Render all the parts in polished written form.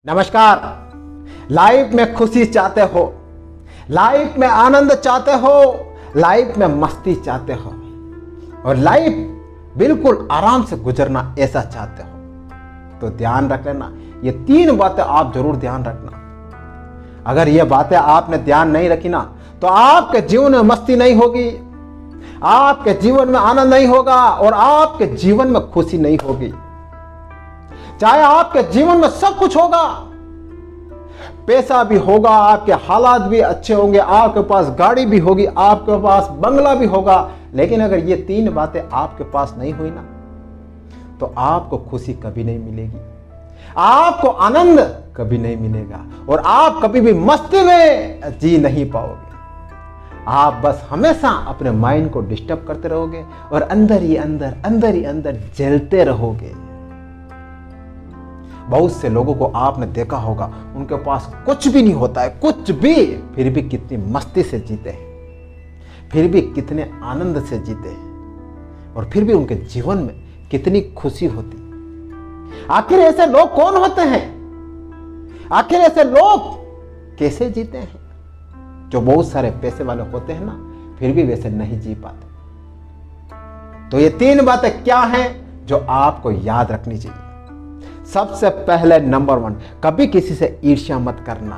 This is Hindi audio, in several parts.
नमस्कार। लाइफ में खुशी चाहते हो, लाइफ में आनंद चाहते हो, लाइफ में मस्ती चाहते हो और लाइफ बिल्कुल आराम से गुजरना ऐसा चाहते हो तो ध्यान रख लेना, ये 3 बातें आप जरूर ध्यान रखना। अगर ये बातें आपने ध्यान नहीं रखी ना तो आपके जीवन में मस्ती नहीं होगी, आपके जीवन में आनंद नहीं होगा और आपके जीवन में खुशी नहीं होगी। चाहे आपके जीवन में सब कुछ होगा, पैसा भी होगा, आपके हालात भी अच्छे होंगे, आपके पास गाड़ी भी होगी, आपके पास बंगला भी होगा, लेकिन अगर ये 3 बातें आपके पास नहीं हुई ना तो आपको खुशी कभी नहीं मिलेगी, आपको आनंद कभी नहीं मिलेगा और आप कभी भी मस्ती में जी नहीं पाओगे। आप बस हमेशा अपने माइंड को डिस्टर्ब करते रहोगे और अंदर ही अंदर जलते रहोगे। बहुत से लोगों को आपने देखा होगा, उनके पास कुछ भी नहीं होता है, कुछ भी, फिर भी कितनी मस्ती से जीते हैं, फिर भी कितने आनंद से जीते हैं और फिर भी उनके जीवन में कितनी खुशी होती। आखिर ऐसे लोग कौन होते हैं? आखिर ऐसे लोग कैसे जीते हैं? जो बहुत सारे पैसे वाले होते हैं ना, फिर भी वैसे नहीं जी पाते। तो ये 3 बातें क्या हैं जो आपको याद रखनी चाहिए। सबसे पहले नंबर 1, कभी किसी से ईर्ष्या मत करना।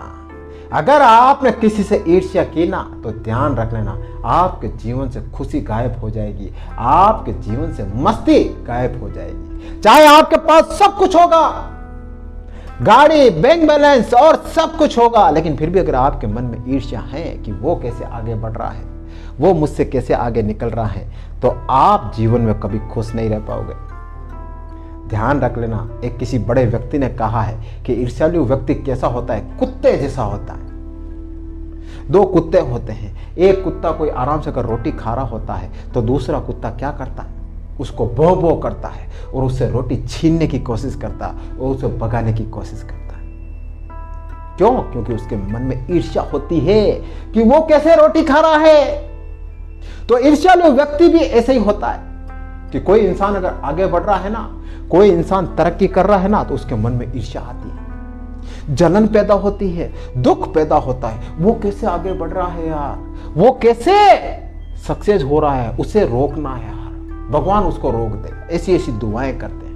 अगर आपने किसी से ईर्ष्या की ना तो ध्यान रख लेना, आपके जीवन से खुशी गायब हो जाएगी, आपके जीवन से मस्ती गायब हो जाएगी। चाहे आपके पास सब कुछ होगा, गाड़ी, बैंक बैलेंस और सब कुछ होगा, लेकिन फिर भी अगर आपके मन में ईर्ष्या है कि वो कैसे आगे बढ़ रहा है, वो मुझसे कैसे आगे निकल रहा है, तो आप जीवन में कभी खुश नहीं रह पाओगे। ध्यान रख लेना, एक किसी बड़े व्यक्ति ने कहा है कि ईर्ष्यालु व्यक्ति कैसा होता है, कुत्ते जैसा होता है। 2 कुत्ते होते हैं, एक कुत्ता कोई आराम से अगर रोटी खा रहा होता है तो दूसरा कुत्ता क्या करता है, उसको भौ भौ करता है और उससे रोटी छीनने की कोशिश करता है और उसे भगाने की कोशिश करता है। क्यों? क्योंकि उसके मन में ईर्ष्या होती है कि वो कैसे रोटी खा रहा है। तो ईर्ष्यालु व्यक्ति भी ऐसे ही होता है कि कोई इंसान अगर आगे बढ़ रहा है ना, कोई इंसान तरक्की कर रहा है ना, तो उसके मन में ईर्ष्या आती है, जलन पैदा होती है, दुख पैदा होता है। वो कैसे आगे बढ़ रहा है यार, वो कैसे सक्सेस हो रहा है, उसे रोकना है यार, भगवान उसको रोक दे, ऐसी ऐसी दुआएं करते हैं।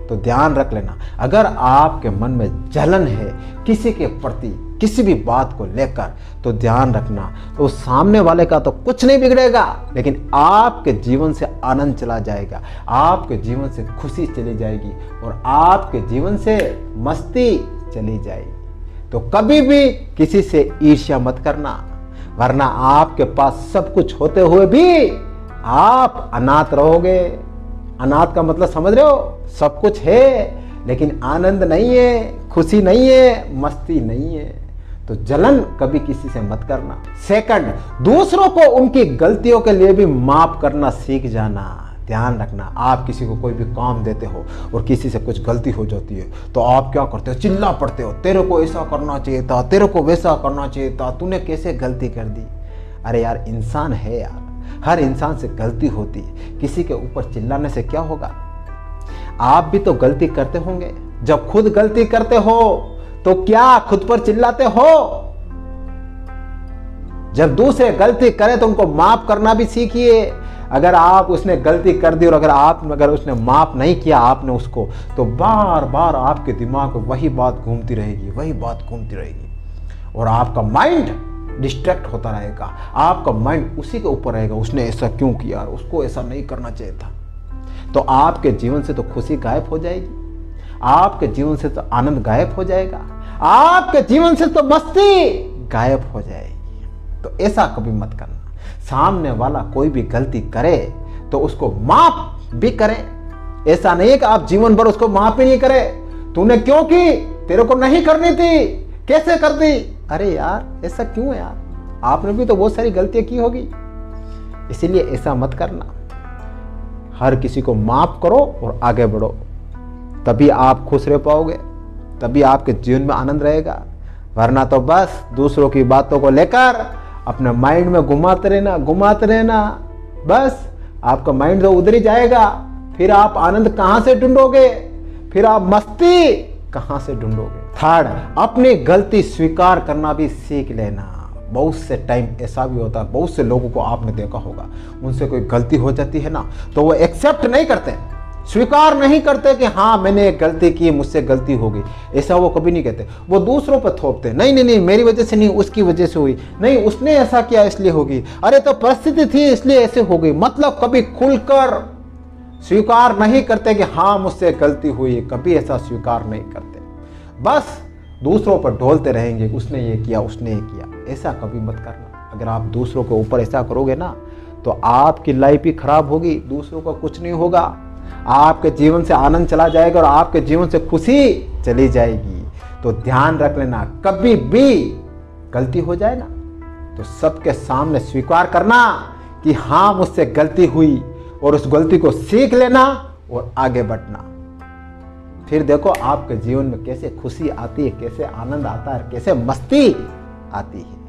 तो ध्यान रख लेना, अगर आपके मन में जलन है किसी के प्रति, किसी भी बात को लेकर, तो ध्यान रखना, तो सामने वाले का तो कुछ नहीं बिगड़ेगा, लेकिन आपके जीवन से आनंद चला जाएगा, आपके जीवन से खुशी चली जाएगी और आपके जीवन से मस्ती चली जाएगी। तो कभी भी किसी से ईर्ष्या मत करना, वरना आपके पास सब कुछ होते हुए भी आप अनाथ रहोगे। अनाथ का मतलब समझ रहे हो? सब कुछ है लेकिन आनंद नहीं है, खुशी नहीं है, मस्ती नहीं है। तो जलन कभी किसी से मत करना। सेकंड, दूसरों को उनकी गलतियों के लिए भी माफ करना सीख जाना। ध्यान रखना, आप किसी को कोई भी काम देते हो और किसी से कुछ गलती हो जाती है तो आप क्या करते हो? चिल्ला पड़ते हो, तेरे को ऐसा करना चाहिए था, तेरे को वैसा करना चाहिए था, तूने कैसे गलती कर दी। अरे यार, इंसान है यार, हर इंसान से गलती होती है, किसी के ऊपर चिल्लाने से क्या होगा? आप भी तो गलती करते होंगे। जब खुद गलती करते हो तो क्या खुद पर चिल्लाते हो? जब दूसरे गलती करें तो उनको माफ करना भी सीखिए। अगर आप उसने गलती कर दी और अगर उसने माफ नहीं किया आपने उसको, तो बार बार आपके दिमाग में वही बात घूमती रहेगी और आपका माइंड डिस्ट्रैक्ट होता रहेगा, आपका माइंड उसी के ऊपर रहेगा, उसने ऐसा क्यों किया, उसको ऐसा नहीं करना चाहिए था। तो आपके जीवन से तो खुशी गायब हो जाएगी, आपके जीवन से तो आनंद गायब हो जाएगा, आपके जीवन से तो मस्ती गायब हो जाएगी। तो ऐसा कभी मत करना। सामने वाला कोई भी गलती करे तो उसको माफ भी करें। ऐसा नहीं है कि आप जीवन भर उसको माफ ही नहीं करें। तूने क्यों की? तेरे को नहीं करनी थी, कैसे कर दी? अरे यार, ऐसा क्यों है यार? आपने भी तो बहुत सारी गलतियां की होगी, इसीलिए ऐसा मत करना। हर किसी को माफ करो और आगे बढ़ो, तभी आप खुश रह पाओगे, तभी आपके जीवन में आनंद रहेगा। वरना तो बस दूसरों की बातों को लेकर अपने माइंड में घुमाते रहना, बस आपका माइंड तो उधर ही जाएगा। फिर आप आनंद कहां से ढूंढोगे? फिर आप मस्ती कहां से ढूंढोगे। थर्ड, अपनी गलती स्वीकार करना भी सीख लेना। बहुत से टाइम ऐसा भी होता है, बहुत से लोगों को आपने देखा होगा, उनसे कोई गलती हो जाती है ना तो वो एक्सेप्ट नहीं करते, स्वीकार नहीं करते कि हाँ मैंने एक गलती की, मुझसे गलती हो गई, ऐसा वो कभी नहीं कहते। वो दूसरों पर थोपते, नहीं नहीं नहीं मेरी वजह से नहीं, उसकी वजह से हुई, नहीं उसने ऐसा किया इसलिए होगी, अरे तो परिस्थिति थी इसलिए ऐसे हो गई। मतलब कभी खुलकर स्वीकार नहीं करते कि हाँ मुझसे गलती हुई, कभी ऐसा स्वीकार नहीं करते, बस दूसरों पर ढोलते रहेंगे, उसने ये किया उसने ये किया। ऐसा कभी मत करना। अगर आप दूसरों के ऊपर ऐसा करोगे ना तो आपकी लाइफ ही खराब होगी, दूसरों का कुछ नहीं होगा, आपके जीवन से आनंद चला जाएगा और आपके जीवन से खुशी चली जाएगी। तो ध्यान रख लेना, कभी भी गलती हो जाए ना तो सबके सामने स्वीकार करना कि हाँ मुझसे गलती हुई और उस गलती को सीख लेना और आगे बढ़ना। फिर देखो आपके जीवन में कैसे खुशी आती है, कैसे आनंद आता है, कैसे मस्ती आती है।